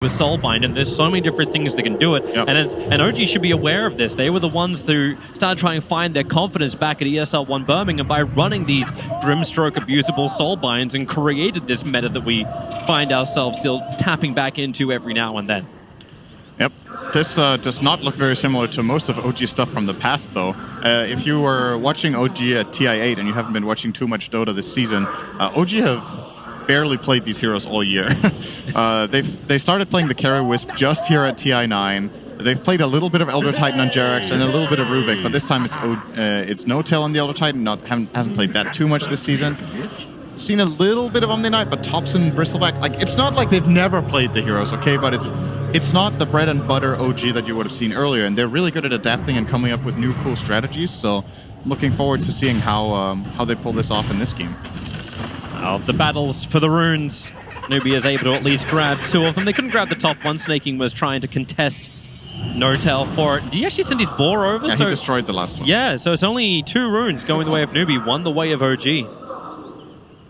with Soulbind, and there's so many different things that can do it. Yep. And OG should be aware of this. They were the ones who started trying to find their confidence back at ESL1 Birmingham by running these Grimstroke abusable Soulbinds and created this meta that we find ourselves still tapping back into every now and then. Yep. This does not look very similar to most of OG stuff from the past, though. If you were watching OG at TI8 and you haven't been watching too much Dota this season, OG have barely played these heroes all year. They started playing the Carry Wisp just here at TI9. They've played a little bit of Elder Titan on Jerax and a little bit of Rubik, but this time it's No Tail on the Elder Titan. Hasn't played that too much this season. Seen a little bit of Omni Knight, but Thompson, Bristleback, like it's not like they've never played the heroes, okay? But it's not the bread and butter OG that you would have seen earlier, and they're really good at adapting and coming up with new cool strategies. So, looking forward to seeing how they pull this off in this game. The battles for the runes. Newbee is able to at least grab 2 of them. They couldn't grab the top one. Snaking was trying to contest No Tail for it. Did he actually send his boar over? Yeah, he destroyed the last one. Yeah, so it's only 2 runes going the way of Newbee, 1 the way of OG.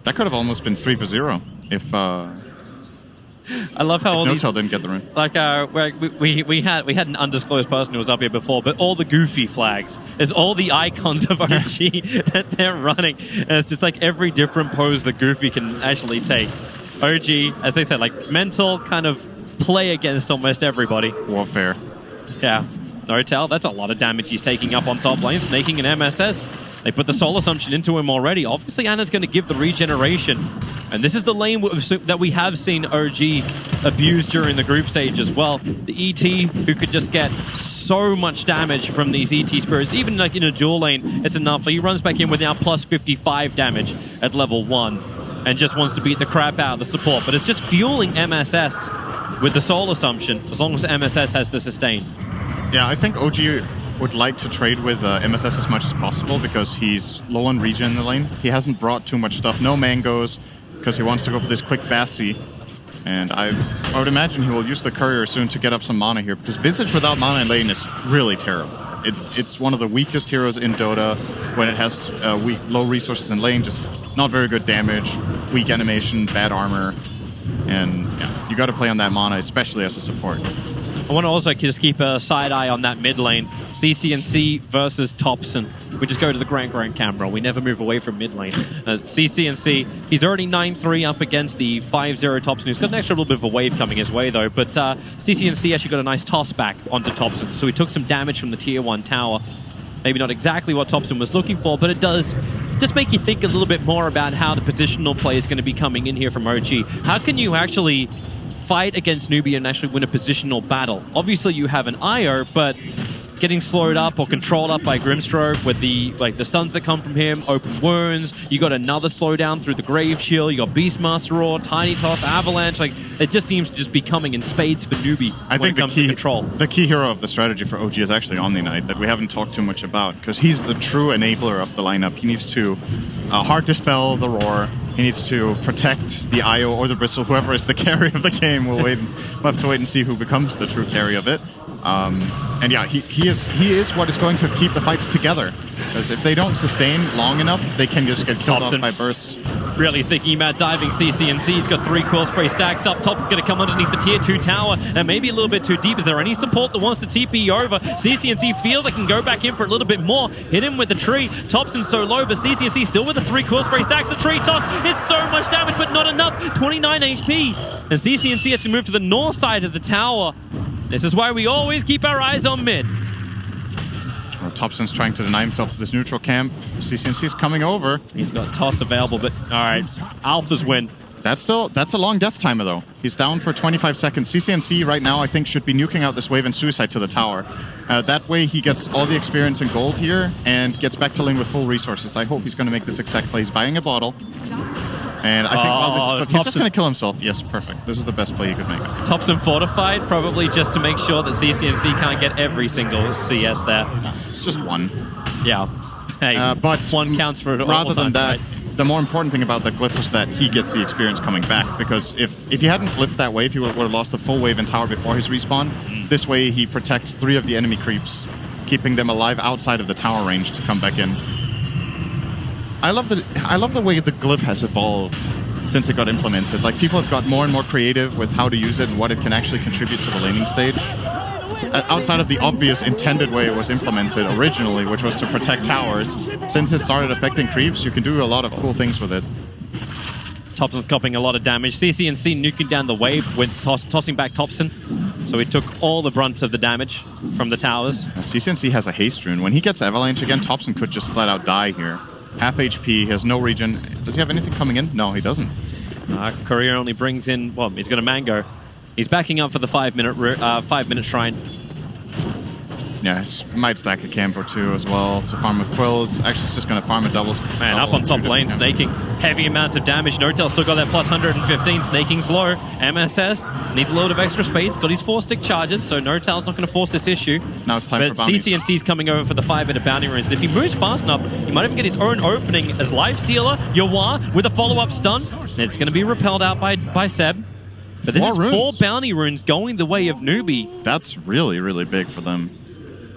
That could have almost been 3 for 0 if I love how all No these Tail didn't get the rune. Like we had an undisclosed person who was up here before, but all the goofy flags is all the icons of OG that they're running, and it's just like every different pose that Goofy can actually take. OG, as they said, like mental kind of play against almost everybody. Warfare. Yeah, No Tail, that's a lot of damage he's taking up on top lane, snaking an MSS. They put the Soul Assumption into him already. Obviously, Anna's going to give the regeneration. And this is the lane that we have seen OG abuse during the group stage as well. The ET, who could just get so much damage from these ET spirits. Even like in a dual lane, it's enough. So he runs back in with now plus 55 damage at level 1 and just wants to beat the crap out of the support. But it's just fueling MSS with the Soul Assumption, as long as MSS has the sustain. Yeah, I think OG would like to trade with MSS as much as possible because he's low on regen in the lane. He hasn't brought too much stuff. No mangoes, because he wants to go for this quick Bassi. And I would imagine he will use the Courier soon to get up some mana here, because Visage without mana in lane is really terrible. It's one of the weakest heroes in Dota when it has low resources in lane, just not very good damage, weak animation, bad armor. And yeah, you got to play on that mana, especially as a support. I want to also just keep a side eye on that mid lane. CCNC versus Thompson. We just go to the Grand camera. We never move away from mid lane. CCNC, he's already 9-3 up against the 5-0 Thompson, who's got an extra little bit of a wave coming his way, though. But CCNC actually got a nice toss back onto Thompson, so he took some damage from the Tier 1 tower. Maybe not exactly what Thompson was looking for, but it does just make you think a little bit more about how the positional play is going to be coming in here from OG. How can you actually fight against Newbee and actually win a positional battle? Obviously you have an IO, but getting slowed up or controlled up by Grimstroke with the stuns that come from him, open wounds, you got another slowdown through the Grave Shield, you got Beastmaster Roar, Tiny Toss, Avalanche, like it just seems to just be coming in spades for Newbee when it comes to control. The key hero of the strategy for OG is actually Omni Knight, that we haven't talked too much about, because he's the true enabler of the lineup. He needs to hard dispel the Roar. He needs to protect the IO or the Bristol, whoever is the carry of the game. We'll have to wait and see who becomes the true carry of it. And yeah, he is what is going to keep the fights together. Because if they don't sustain long enough, they can just get killed off by burst. Really thinking about diving CCNC. He's got 3 Quill Spray stacks up top. He's going to come underneath the Tier 2 tower and maybe a little bit too deep. Is there any support that wants to TP over? CCNC feels like he can go back in for a little bit more. Hit him with the tree. Thompson's so low, but CCNC still with the 3 Quill Spray stack. The tree toss. It's so much damage, but not enough. 29 HP. And CCNC has to move to the north side of the tower. This is why we always keep our eyes on mid. Well, Thompson's trying to deny himself to this neutral camp. CCNC's coming over. He's got toss available, but all right, Alphas win. That's a long death timer, though. He's down for 25 seconds. CCNC right now, I think, should be nuking out this wave and suicide to the tower. That way, he gets all the experience in gold here and gets back to lane with full resources. I hope he's going to make this exact play. He's buying a bottle. And I think he's just going to kill himself. Yes, perfect. This is the best play he could make. Thompson fortified, probably just to make sure that CCNC can't get every single CS there. No, it's just one. Yeah. Hey, but one counts for it. Rather than that, right? The more important thing about the glyph was that he gets the experience coming back. Because if he hadn't glyphed that wave, he would have lost a full wave in tower before his respawn. This way, he protects 3 of the enemy creeps, keeping them alive outside of the tower range to come back in. I love the way the glyph has evolved since it got implemented. Like, people have got more and more creative with how to use it and what it can actually contribute to the laning stage. Outside of the obvious intended way it was implemented originally, which was to protect towers, since it started affecting creeps, you can do a lot of cool things with it. Topson's copying a lot of damage. CCNC nuking down the wave with tossing back Topson. So he took all the brunt of the damage from the towers. CCNC has a haste rune. When he gets Avalanche again, Topson could just flat out die here. Half HP, he has no regen. Does he have anything coming in? No, he doesn't. Courier only brings in, well, he's got a Mango. He's backing up for the 5-minute shrine. Yeah, he might stack a camp or two as well to farm with Quills. Actually, it's just going to farm a double. Man, up on top lane, snaking. Heavy amounts of damage. Nortel still got that plus 115. Snaking's low. MSS needs a load of extra space. Got his 4-stick charges, so Nortel's not going to force this issue. Now it's time for bounties. CCNC's coming over for the 5-minute bounty runes. And if he moves fast enough, he might even get his own opening as Lifestealer. Yawar with a follow-up stun. And it's going to be repelled out by Seb. But this is 4 bounty runes going the way of Newbee. That's really, really big for them.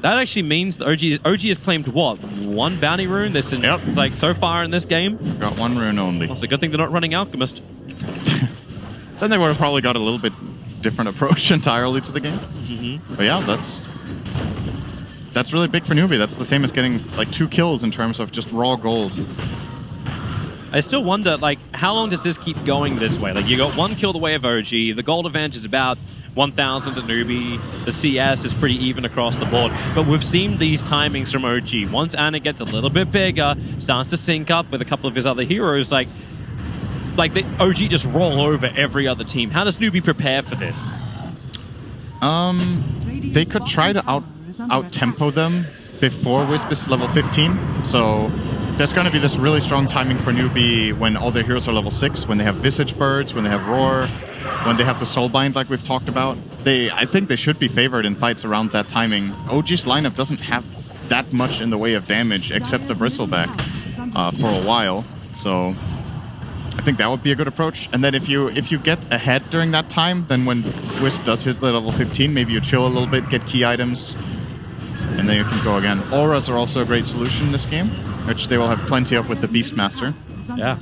That actually means that OG has claimed, what, 1 bounty rune? This is like so far in this game. Got 1 rune only. Well, it's a good thing they're not running Alchemist. Then they would have probably got a little bit different approach entirely to the game. But yeah, that's really big for Newbee. That's the same as getting like 2 kills in terms of just raw gold. I still wonder, like, how long does this keep going this way? Like, you got 1 kill the way of OG. The gold advantage is about 1,000 to Newbee. The CS is pretty even across the board. But we've seen these timings from OG. Once Ana gets a little bit bigger, starts to sync up with a couple of his other heroes, like the OG just roll over every other team. How does Newbee prepare for this? They could try to out-tempo them before Wisp is level 15. So there's going to be this really strong timing for Newbee when all their heroes are level 6, when they have Visage Birds, when they have Roar, when they have the Soulbind like we've talked about. I think they should be favored in fights around that timing. OG's lineup doesn't have that much in the way of damage except the Bristleback for a while. So I think that would be a good approach. And then if you get ahead during that time, then when Wisp does hit the level 15, maybe you chill a little bit, get key items, and then you can go again. Auras are also a great solution in this game, which they will have plenty of with the Beastmaster. Yeah.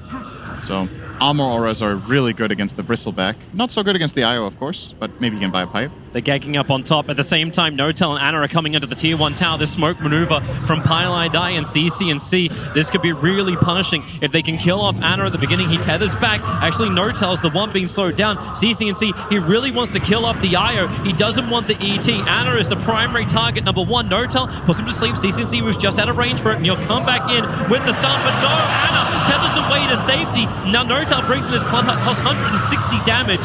So armor auras are really good against the Bristleback. Not so good against the IO, of course, but maybe you can buy a pipe. They're ganking up on top. At the same time, Notel and Ana are coming into the tier 1 tower. This smoke maneuver from Pylai Dai and CCNC. This could be really punishing. If they can kill off Ana at the beginning, he tethers back. Actually, Notel's the one being slowed down. CCNC, he really wants to kill off the IO. He doesn't want the ET. Ana is the primary target, number 1. Notel puts him to sleep. CCNC moves just out of range for it, and he'll come back in with the stun. But no, Ana tethers away to safety. Now Notel brings in this plus 160 damage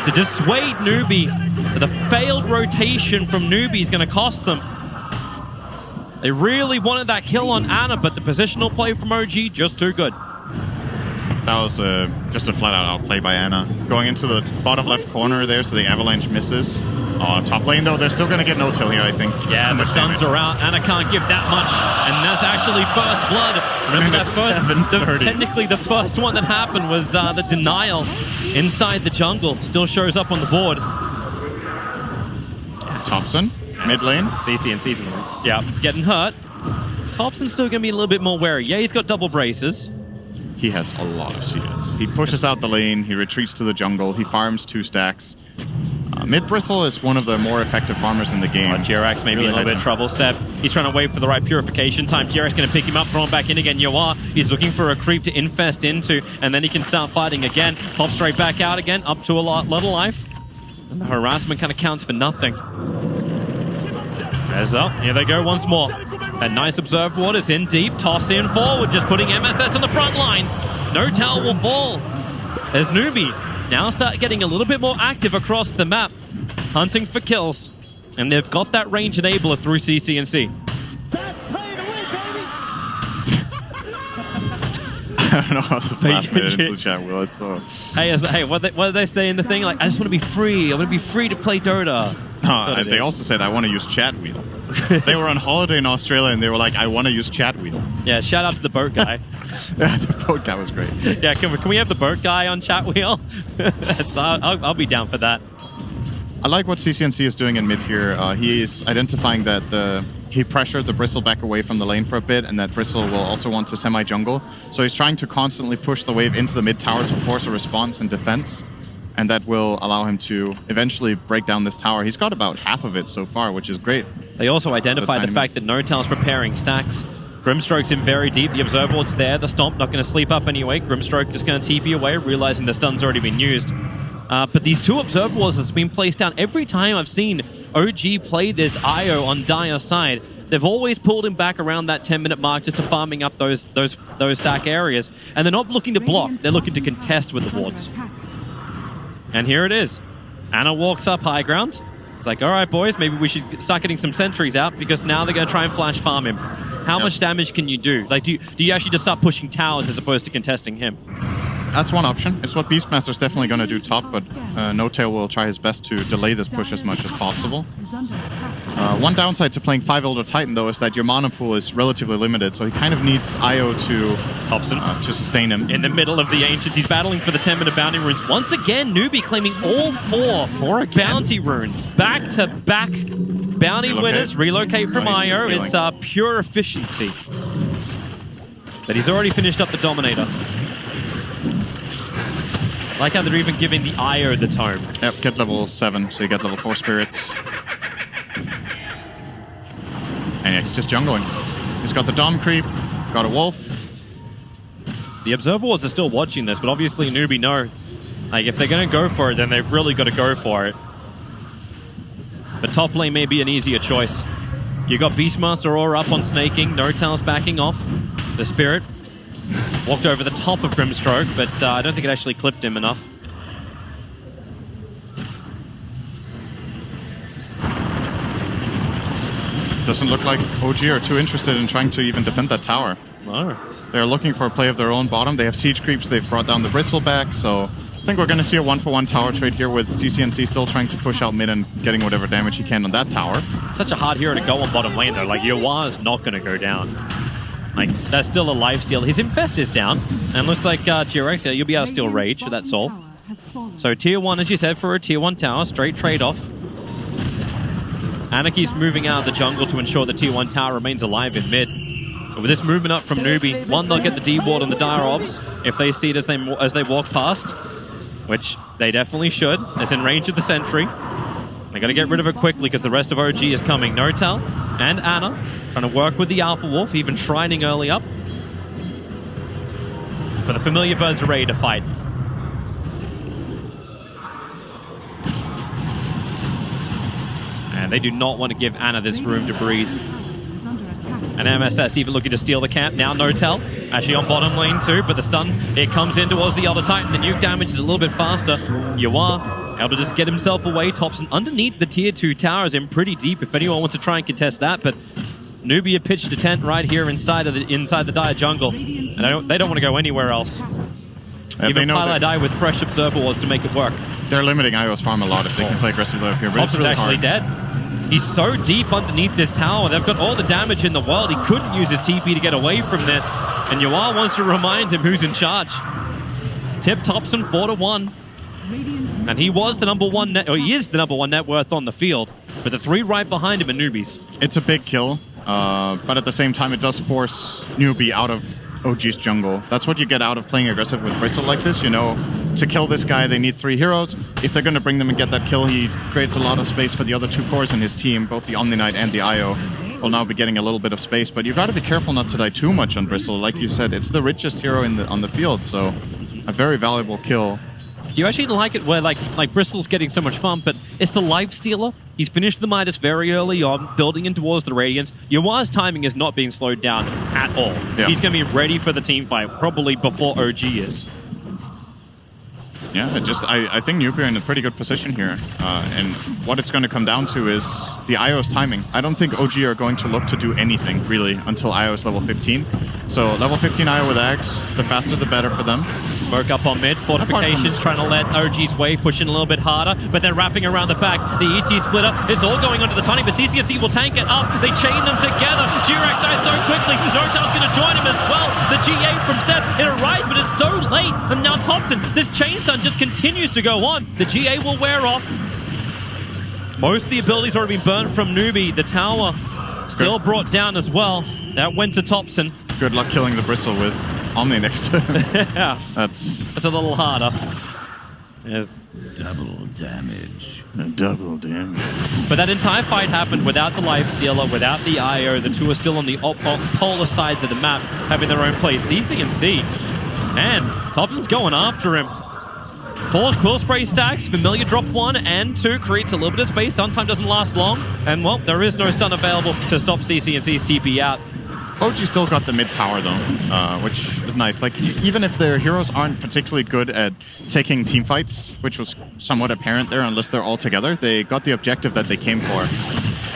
to dissuade Newbee. The failed rotation from Newbee is going to cost them. They really wanted that kill on Ana, but the positional play from OG, just too good. That was just a flat-out outplay by Ana. Going into the bottom left corner there, so the Avalanche misses. Top lane, though, they're still going to get no-till here, I think. Yeah, the stuns are out. Ana can't give that much, and that's actually first blood. Remember that technically the first one that happened was the denial inside the jungle. Still shows up on the board. Topson, mid lane. CCNC's getting hurt. Topson's still going to be a little bit more wary. Yeah, he's got double braces. He has a lot of CS. He pushes out the lane, he retreats to the jungle, he farms 2 stacks. Mid Bristle is one of the more effective farmers in the game. Jirax maybe really in a little bit of trouble. Seb, he's trying to wait for the right purification time. Jirax going to pick him up, throw him back in again. Yawar, he's looking for a creep to infest into, and then he can start fighting again. Pop straight back out again, up to a lot of life. And the harassment kind of counts for nothing. There's up. Here they go once more. That nice observed ward is in deep. Toss in forward, just putting MSS on the front lines. No tower will fall. There's Newbee. Now start getting a little bit more active across the map, hunting for kills. And they've got that range enabler through CCNC. I don't know how this last minute into the chat will. It's so... Hey, what did they say in the thing? Like, I just want to be free. I want to be free to play Dota. They also said, I want to use chat wheel. They were on holiday in Australia and they were like, I want to use chat wheel. Yeah, shout out to the boat guy. Yeah, the boat guy was great. Yeah, can we have the boat guy on chat wheel? I'll be down for that. I like what CCNC is doing in mid here. He is identifying that he pressured the Bristle back away from the lane for a bit, and that Bristle will also want to semi-jungle. So he's trying to constantly push the wave into the mid tower to force a response and defense, and that will allow him to eventually break down this tower. He's got about half of it so far, which is great. They also identified the fact that Notel's preparing stacks. Grimstroke's in very deep. The Observer Ward's there. The Stomp not going to sleep up anyway. Grimstroke just going to TP away, realizing the stun's already been used. But these two Observer Wards has been placed down. Every time I've seen OG play this IO on Dire's side, they've always pulled him back around that 10-minute mark just to farming up those stack areas. And they're not looking to block. They're looking to contest with the wards. And here it is. Ana walks up high ground. It's like, all right, boys, maybe we should start getting some sentries out because now they're going to try and flash farm him. How much damage can you do? Like, do you actually just start pushing towers as opposed to contesting him? That's one option. It's what Beastmaster's definitely going to do top, but No-Tail will try his best to delay this push as much as possible. One downside to playing 5 Elder Titan, though, is that your mana pool is relatively limited, so he kind of needs IO to sustain him. In the middle of the Ancients, he's battling for the 10-minute bounty runes. Once again, Newbee claiming all four bounty runes. Back-to-back bounty winners. Relocate from IO. It's pure efficiency. But he's already finished up the Dominator. I like how they're even giving the IO the tome. Yep, get level 7, so you get level 4 spirits. And yeah, he's just jungling. He's got the Dom creep, got a Wolf. The Observer Wards are still watching this, but obviously Newbee know. Like, if they're going to go for it, then they've really got to go for it. But top lane may be an easier choice. You got Beastmaster Aura up on snaking, No-Tail's backing off. The Spirit walked over the top of Grimstroke, but I don't think it actually clipped him enough. Doesn't look like OG are too interested in trying to even defend that tower. No. They're looking for a play of their own bottom. They have siege creeps. They've brought down the Bristle back, so I think we're going to see a 1-for-1 tower trade here with CCNC still trying to push out mid and getting whatever damage he can on that tower. Such a hard hero to go on bottom lane, though. Like, Yawa's not going to go down. Like, that's still a lifesteal. His Infest is down, and looks like GRX, you'll be able to steal Rage, that's all. So tier 1, as you said, for a tier 1 tower, straight trade-off. Anarchy's moving out of the jungle to ensure the tier 1 tower remains alive in mid. But with this movement up from Newbee, one, they'll get the D-ward on the Dire Obs if they see it as they walk past, which they definitely should. It's in range of the sentry. They're going to get rid of it quickly because the rest of OG is coming. No-Tail and Ana trying to work with the Alpha Wolf, even shrining early up. But the Familiar Birds are ready to fight. And they do not want to give Ana this room to breathe. And MSS even looking to steal the camp. Now No-Tail actually on bottom lane too, but the stun, it comes in towards the Elder Titan. The nuke damage is a little bit faster. Yawa able to just get himself away. Thompson underneath the tier 2 towers in pretty deep if anyone wants to try and contest that, but Newbee had pitched a tent right here inside the Dire jungle, and they don't want to go anywhere else. Even Pile with fresh Observer Wards to make it work. They're limiting IO's farm a lot if they can play aggressively up here. Thompson's actually dead. He's so deep underneath this tower. They've got all the damage in the world. He couldn't use his TP to get away from this, and Yawa wants to remind him who's in charge. Tip Thompson 4-1. And he was the number one he is the number 1 net worth on the field, but the 3 right behind him are Newbees. It's a big kill, but at the same time, it does force Newbee out of OG's jungle. That's what you get out of playing aggressive with Bristle like this. You know, to kill this guy, they need 3 heroes. If they're going to bring them and get that kill, he creates a lot of space for the other 2 cores in his team. Both the Omni Knight and the IO will now be getting a little bit of space, but you got to be careful not to die too much on Bristle. Like you said, it's the richest hero on the field, so a very valuable kill. Do you actually like it where like Bristol's getting so much fun, but it's the life stealer? He's finished the Midas very early on, building in towards the Radiance. Yawa's timing is not being slowed down at all. Yeah. He's going to be ready for the team fight, probably before OG is. Yeah, I think Newbee are in a pretty good position here. And what it's going to come down to is the IO's timing. I don't think OG are going to look to do anything, really, until IO is level 15. So level 15 IO with Axe, the faster the better for them. Smoke up on mid, fortifications trying to let OG's wave push in a little bit harder, but they're wrapping around the back. The ET splitter, it's all going onto the Tiny, but CCNC will tank it up. They chain them together. Jirax dies so quickly. No-Tail's going to join him as well. The GA from Seb, it arrives, but it's so late. And now Thompson, this chain stun just continues to go on. The GA will wear off. Most of the abilities already been burnt from Newbee. The tower still brought down as well. That went to Topson. Good luck killing the Bristle with Omni next to him. Yeah. That's a little harder. Yes. Double damage. Double damage. But that entire fight happened without the Life Stealer, without the IO. The two are still on the polar sides of the map, having their own play. CC&C. And Topson's going after him. 4 Quill Spray stacks, Familiar dropped 1 and 2, creates a little bit of space. Stuntime doesn't last long. And, well, there is no stun available to stop CC&C's TP out. OG still got the mid tower though, which is nice. Like, even if their heroes aren't particularly good at taking team fights, which was somewhat apparent there unless they're all together, they got the objective that they came for.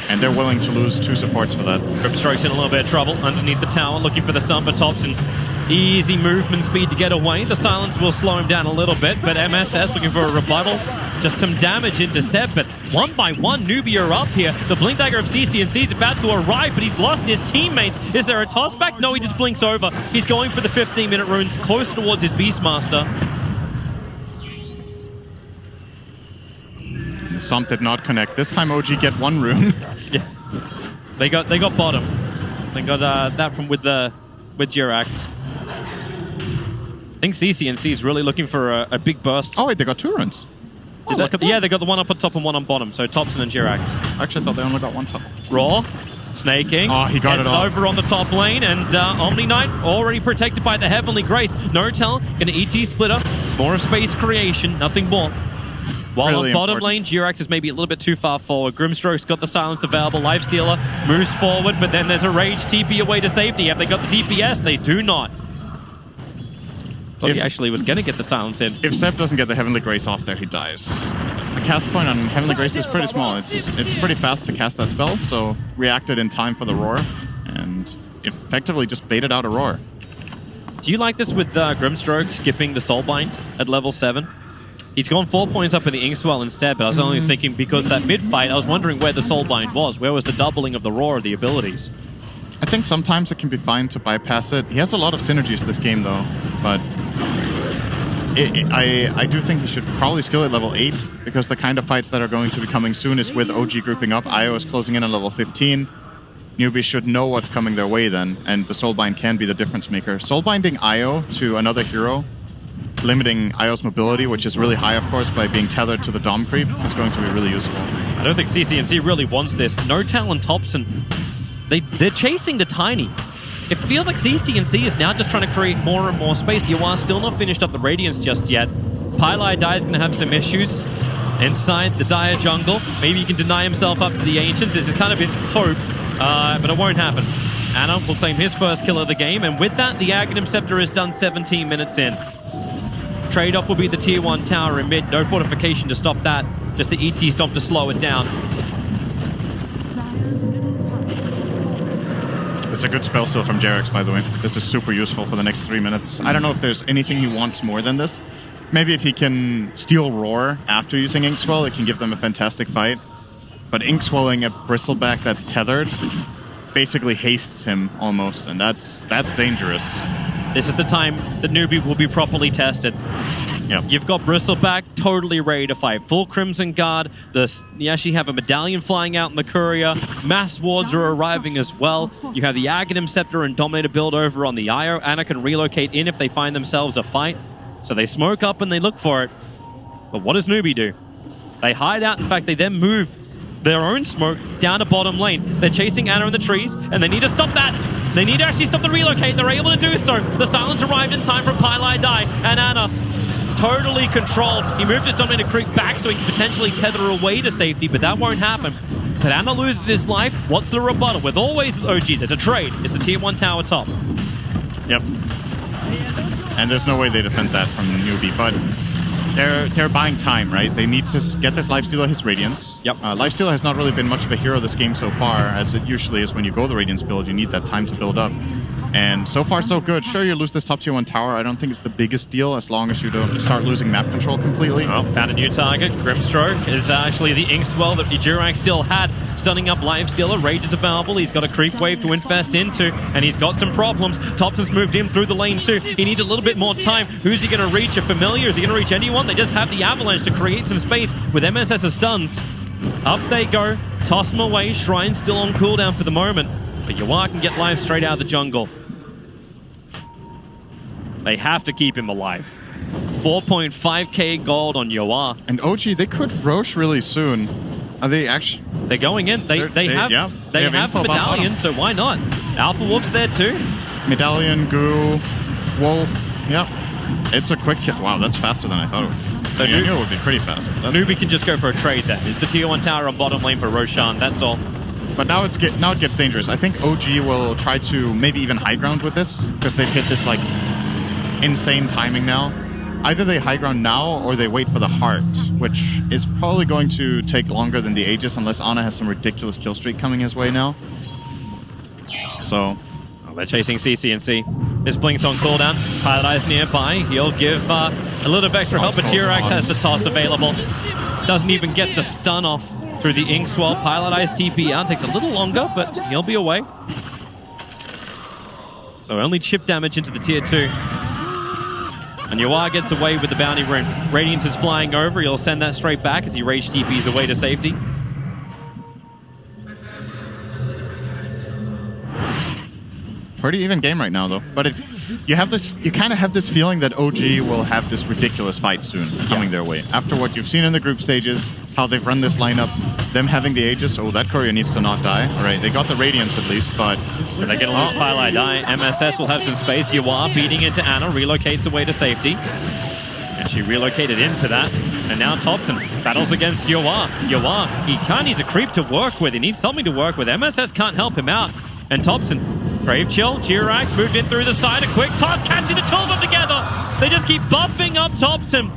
And they're willing to lose 2 supports for that. Grimstroke's in a little bit of trouble underneath the tower, looking for the stun, but Topson. Easy movement speed to get away. The silence will slow him down a little bit, but MSS looking for a rebuttal. Just some damage into Seb, but one by one, Newbee are up here. The Blink Dagger of CC&C is about to arrive, but he's lost his teammates. Is there a toss back? No, he just blinks over. He's going for the 15-minute runes, close towards his Beastmaster. The Stomp did not connect. This time OG get 1 rune. Yeah, they got bottom. They got that from with Jirax. I think CC&C is really looking for a big burst. Oh wait, they got 2 runes. Oh, look at that. Yeah, they got the one up on top and one on bottom. So Topson and Jirax. Actually, I thought they only got 1 top. Raw, snaking. Oh, he got it all. Over on the top lane, and Omni Knight already protected by the Heavenly Grace. No tell, gonna ET splitter. It's more of space creation, nothing more. While Really on bottom important. lane, Jirax is maybe a little bit too far forward. Grimstroke's got the silence available. Lifestealer moves forward, but then there's a Rage TP away to safety. Have they got the DPS? They do not. Thought he actually was going to get the silence in. If Seb doesn't get the Heavenly Grace off there, he dies. The cast point on Heavenly Grace is pretty small. It's pretty fast to cast that spell, so reacted in time for the Roar, and effectively just baited out a Roar. Do you like this with Grimstroke skipping the Soulbind at level 7? He's gone 4 points up in the Inkswell instead, but I was only thinking because that mid-fight, I was wondering where the Soulbind was. Where was the doubling of the Roar of the abilities? I think sometimes it can be fine to bypass it. He has a lot of synergies this game, though, but I do think he should probably skill at level 8, because the kind of fights that are going to be coming soon is with OG grouping up. IO is closing in at level 15. Newbie should know what's coming their way then, and the Soulbind can be the difference maker. Soulbinding IO to another hero, limiting IO's mobility, which is really high, of course, by being tethered to the Dom creep, is going to be really useful. I don't think CC&C really wants this. No Talon Topson. They're chasing the Tiny. It feels like CC&C is now just trying to create more and more space. You are still not finished up the Radiance just yet. Pylai Dai is going to have some issues inside the Dire jungle. Maybe he can deny himself up to the Ancients. This is kind of his hope, but it won't happen. Anna will claim his first kill of the game, and with that, the Aghanim Scepter is done 17 minutes in. Trade-off will be the Tier 1 tower in mid. No fortification to stop that. Just the ET stomp to slow it down. It's a good spell still from Jerax, by the way. This is super useful for the next 3 minutes. I don't know if there's anything he wants more than this. Maybe if he can steal Roar after using Inkswell, it can give them a fantastic fight. But Inkswelling a Bristleback that's tethered basically hastes him almost, and that's dangerous. This is the time that Newbee will be properly tested. Yep. You've got Bristleback totally ready to fight. Full Crimson Guard. You actually have a medallion flying out in the courier. Mass wards are arriving as well. You have the Aghanim Scepter and Dominator build over on the IO. Anna can relocate in if they find themselves a fight. So they smoke up and they look for it. But what does Newbee do? They hide out. In fact, they then move their own smoke down to bottom lane. They're chasing Anna in the trees, and they need to stop that. They need to actually stop the relocate. They're able to do so. The silence arrived in time from Pylai Dai, and Anna totally controlled. He moved his Dominator creep back so he can potentially tether away to safety, but that won't happen. But Anna loses his life. What's the rebuttal? With always OG, there's a trade. It's the Tier 1 tower top. Yep. And there's no way they defend that from Newbee, but they're buying time, right? They need to get this Lifestealer his Radiance. Yep. Lifestealer has not really been much of a hero this game so far, as it usually is when you go the Radiance build. You need that time to build up. And so far, so good. Sure, you lose this top tier 1 tower. I don't think it's the biggest deal as long as you don't start losing map control completely. Well, found a new target. Grimstroke is actually the Inkswell that Jirax still had. Stunning up Lifestealer. Rage is available. He's got a creep wave to infest into, and he's got some problems. Topson's moved in through the lane too. He needs a little bit more time. Who's he going to reach? A familiar? Is he going to reach anyone? They just have the Avalanche to create some space with MSS's stuns. Up they go. Toss them away. Shrine's still on cooldown for the moment. But Yawar can get live straight out of the jungle. They have to keep him alive. 4.5k gold on Yawar. And OG, they could Roche really soon. Are they actually... They're going in. They have Medallion, so why not? Alpha Wolf's there too. Medallion, Goo, Wolf. Yep. It's a quick kill. Wow, that's faster than I thought it would. So I knew it would be pretty fast. Newbee can just go for a trade then. It's the tier 1 tower on bottom lane for Roshan, that's all. But now it gets dangerous. I think OG will try to maybe even high ground with this, because they've hit this like insane timing now. Either they high ground now or they wait for the heart, which is probably going to take longer than the Aegis unless Ana has some ridiculous kill streak coming his way now. So... they're chasing CCNC. This Blink's on cooldown. Pilot Eye's nearby. He'll give a little bit of extra help, but T-Rex has the toss available. Doesn't even get the stun off through the Ink Swell. Pilot Eye's TP out. Takes a little longer, but he'll be away. So only chip damage into the tier 2. And Yawar gets away with the bounty rune. Radiance is flying over. He'll send that straight back as he rage TPs away to safety. Pretty even game right now, though. But you kind of have this feeling that OG will have this ridiculous fight soon coming their way. After what you've seen in the group stages, how they've run this lineup, them having the Aegis. Oh, that courier needs to not die. All right, they got the Radiance at least, but... They get a little Pilot Eye. MSS will have some space. Yawar beating into Ana, relocates away to safety. And she relocated into that. And now Thompson battles against Yawar. Yawar, he kind of needs a creep to work with. He needs something to work with. MSS can't help him out. And Thompson, Brave Chill, Jirax moved in through the side. A quick toss, catching the two of them together. They just keep buffing up Thompson.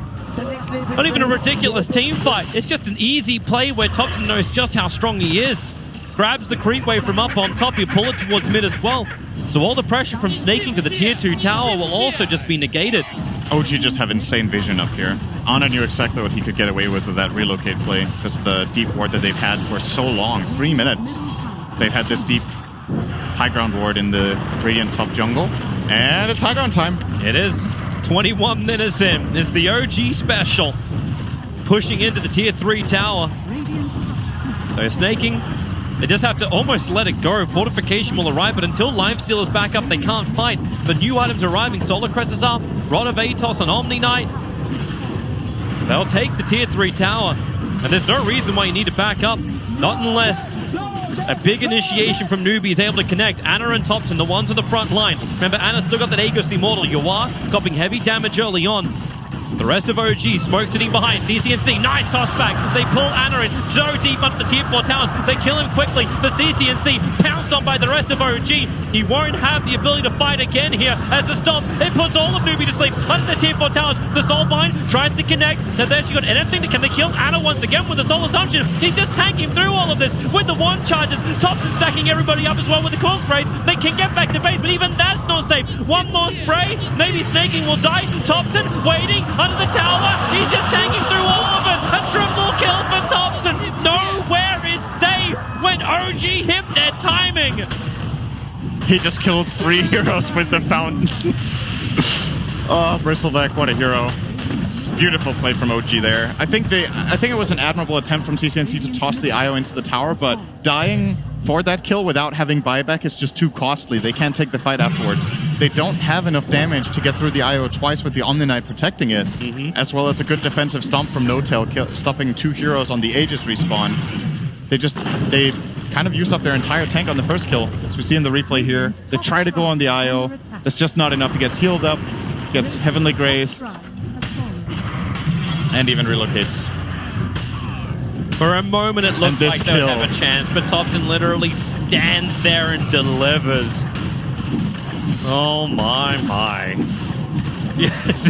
Not even a ridiculous team fight. It's just an easy play where Thompson knows just how strong he is. Grabs the creep wave from up on top. You pull it towards mid as well. So all the pressure from snaking to the tier 2 tower will also just be negated. OG just have insane vision up here. Ana knew exactly what he could get away with that relocate play because of the deep ward that they've had for so long. 3 minutes. They've had this deep high ground ward in the Radiant top jungle. And it's high ground time. It is. 21 minutes in is the OG special. Pushing into the tier 3 tower. So snaking. They just have to almost let it go. Fortification will arrive, but until Lifesteal is back up, they can't fight. The new items arriving. Solar Crest is up. Rod of Atos and Omni Knight. They'll take the tier 3 tower. And there's no reason why you need to back up. Not unless a big initiation from Newbee is able to connect. Ana and Thompson, the ones on the front line. Remember, Ana's still got that Aegis Immortal. Yawar copying heavy damage early on. The rest of OG, Smoke sitting behind. CCNC, nice toss back. They pull Ana in so deep under the tier 4 towers. They kill him quickly. The CCNC pounced on by the rest of OG. He won't have the ability to fight again here as the stop. It puts all of Newbee to sleep under the tier 4 towers. The Soulbind tries to connect. And there she got anything. Can they kill Ana once again with the Soul Assumption? He's just tanking through all of this with the wand charges. Thompson stacking everybody up as well with the core sprays. They can get back to base, but even that's not safe. One more spray. Maybe Snaking will die. Thompson waiting under the tower. He's just tanking through all of it. A triple kill for Thompson. Nowhere is safe when OG hit their timing. He just killed 3 heroes with the fountain. Oh, Bristleback, what a hero. Beautiful play from OG there. I think it was an admirable attempt from CCNC to toss the IO into the tower, but dying for that kill without having buyback is just too costly. They can't take the fight afterwards. They don't have enough damage to get through the IO twice with the Omni Knight protecting it, as well as a good defensive stomp from No-Tail, stopping 2 heroes on the Aegis respawn. They kind of used up their entire tank on the first kill, as we see in the replay here. They try to go on the IO. That's just not enough. He gets healed up, gets Heavenly Graced, and even relocates. For a moment it looked like they would have a chance, but Thompson literally stands there and delivers. Oh my. Yes,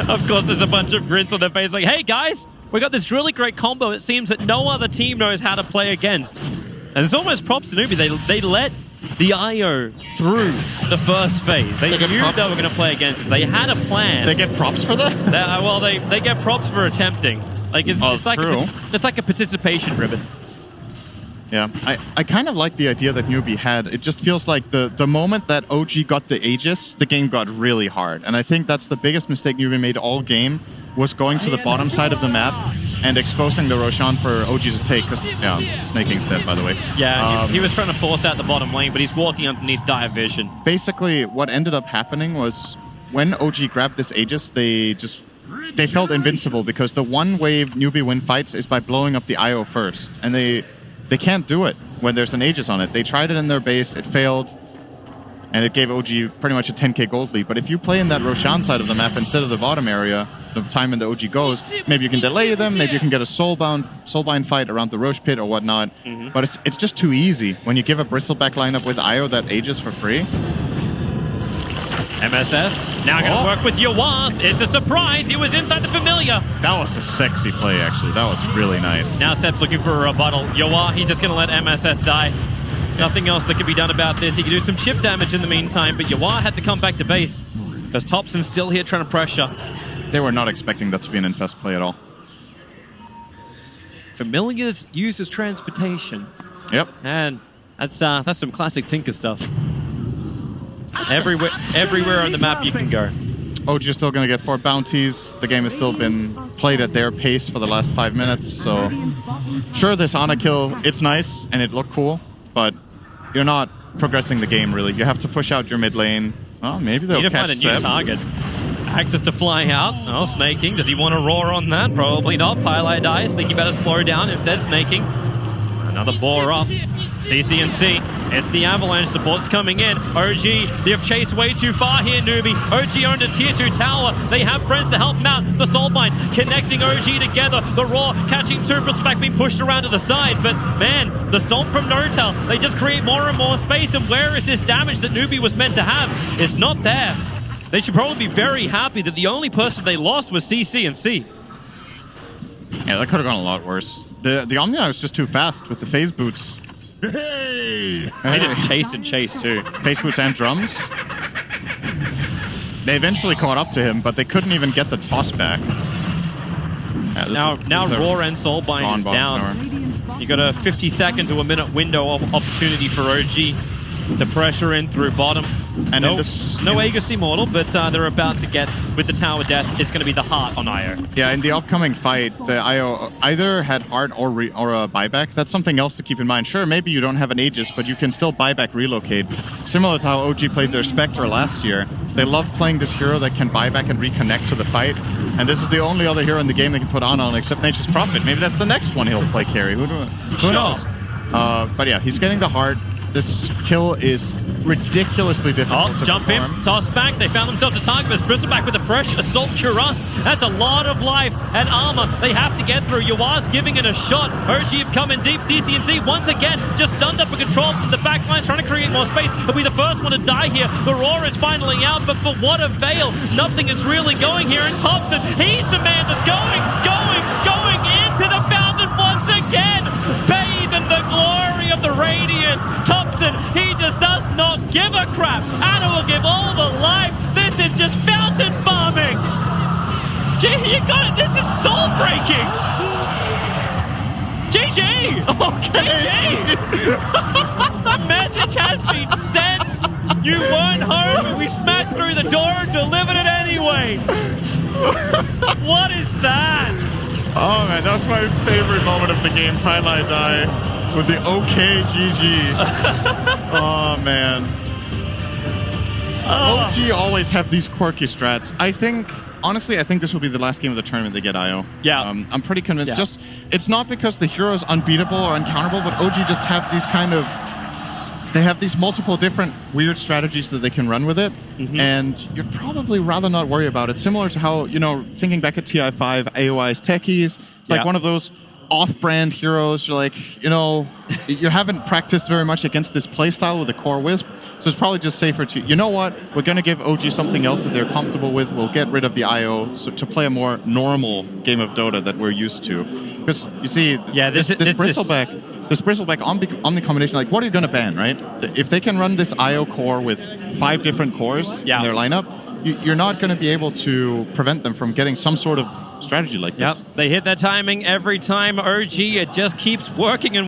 of course there's a bunch of grins on their face like, hey guys, we got this really great combo it seems that no other team knows how to play against. And it's almost props to Newbee. They let the IO through the first phase. They knew they were going to play against us. They had a plan. They get props for that? Well, they get props for attempting. Like it's like a participation ribbon. Yeah, I kind of like the idea that Newbee had. It just feels like the moment that OG got the Aegis, the game got really hard. And I think that's the biggest mistake Newbee made all game, was going to the bottom side of the map and exposing the Roshan for OG to take. Because Snaking's dead, by the way. Yeah, he was trying to force out the bottom lane, but he's walking underneath dire vision. Basically, what ended up happening was when OG grabbed this Aegis, they felt invincible because the one way Newbee win fights is by blowing up the IO first, and they can't do it when there's an Aegis on it. They tried it in their base, it failed, and it gave OG pretty much a 10k gold lead. But if you play in that Roshan side of the map instead of the bottom area, the time in the OG goes, maybe you can delay them, maybe you can get a soulbind fight around the Roche pit or whatnot. But it's just too easy when you give a Bristleback lineup with IO that Aegis for free. MSS now going to work with Yawaz. It's a surprise. He was inside the familiar. That was a sexy play, actually. That was really nice. Now Seb's looking for a rebuttal. Yawaz, he's just going to let MSS die. Nothing else that can be done about this. He can do some chip damage in the meantime, but Yawaz had to come back to base because Thompson's still here trying to pressure. They were not expecting that to be an infest play at all. Familiars used as transportation. Yep. And that's some classic Tinker stuff. Everywhere on the map you can go. OG is still going to get 4 bounties. The game has still been played at their pace for the last 5 minutes, so sure, this Ana kill, it's nice and it looked cool, but you're not progressing the game really. You have to push out your mid lane. Well, maybe they'll catch Seb. Need to find a new target. Access to fly out. Oh, Snaking. Does he want to roar on that? Probably not. Pylite dies. Think he better slow down. Instead, Snaking. Another bore up. CCNC. It's the Avalanche. Support's coming in. OG, they have chased way too far here, Newbee. OG owned a tier 2 tower. They have friends to help them out. The Soulbind connecting OG together. The Roar catching 2 Respect being pushed around to the side. But man, the Stomp from Notel, they just create more and more space. And where is this damage that Newbee was meant to have? It's not there. They should probably be very happy that the only person they lost was CCNC. Yeah, that could have gone a lot worse. The Omnia was just too fast with the phase boots. They just chase and chase too. Phase boots and drums. They eventually caught up to him, but they couldn't even get the toss back. Yeah, now Roar and Soulbind is down. You got a 50-second to a minute window of opportunity for OG to pressure in through bottom. And no Aegis Immortal, but they're about to get, with the Tower Death, it's going to be the heart on IO. Yeah, in the upcoming fight, the IO either had heart or a buyback. That's something else to keep in mind. Sure, maybe you don't have an Aegis, but you can still buyback relocate. Similar to how OG played their Spectre last year. They love playing this hero that can buyback and reconnect to the fight. And this is the only other hero in the game they can put on except Nature's Prophet. Maybe that's the next one he'll play carry. Who knows? But yeah, he's getting the heart. This kill is ridiculously difficult to jump perform. in, toss back. They found themselves a target, but Bristleback with a fresh Assault Cuirass. That's a lot of life and armor they have to get through. Yawaz giving it a shot. OG have come in deep. CCNC once again just stunned up and controlled from the back line, trying to create more space. He'll be the first one to die here. The Roar is finally out, but for what avail? Nothing is really going here. And Thompson, he's the man that's going into the fountain once again. Bathe in the glory of the Radiant. Thompson, he just does not give a crap. Anna will give all the life. This is just fountain farming. Gee, you got it. This is soul breaking. GG. Okay. GG. Message has been sent. You weren't home, and we smacked through the door and delivered it anyway. What is that? Oh man, that's my favorite moment of the game. Pylite die with the OK GG. Oh man. OG always have these quirky strats. Honestly, I think this will be the last game of the tournament they get IO. Yeah. I'm pretty convinced. Yeah. It's not because the hero is unbeatable or uncounterable, but OG just have these they have these multiple different weird strategies that they can run with it, and you'd probably rather not worry about it. Similar to how, thinking back at TI5, AOI's techies, it's like one of those off-brand heroes. You're like, you haven't practiced very much against this playstyle with a core Wisp, so it's probably just safer to, you know what, we're going to give OG something else that they're comfortable with. We'll get rid of the IO to play a more normal game of Dota that we're used to. Because, you see, this Bristleback Omni combination, like, what are you going to ban, right? If they can run this IO core with 5 different cores in their lineup, you're not going to be able to prevent them from getting some sort of strategy like this. Yep, they hit that timing every time. OG, it just keeps working and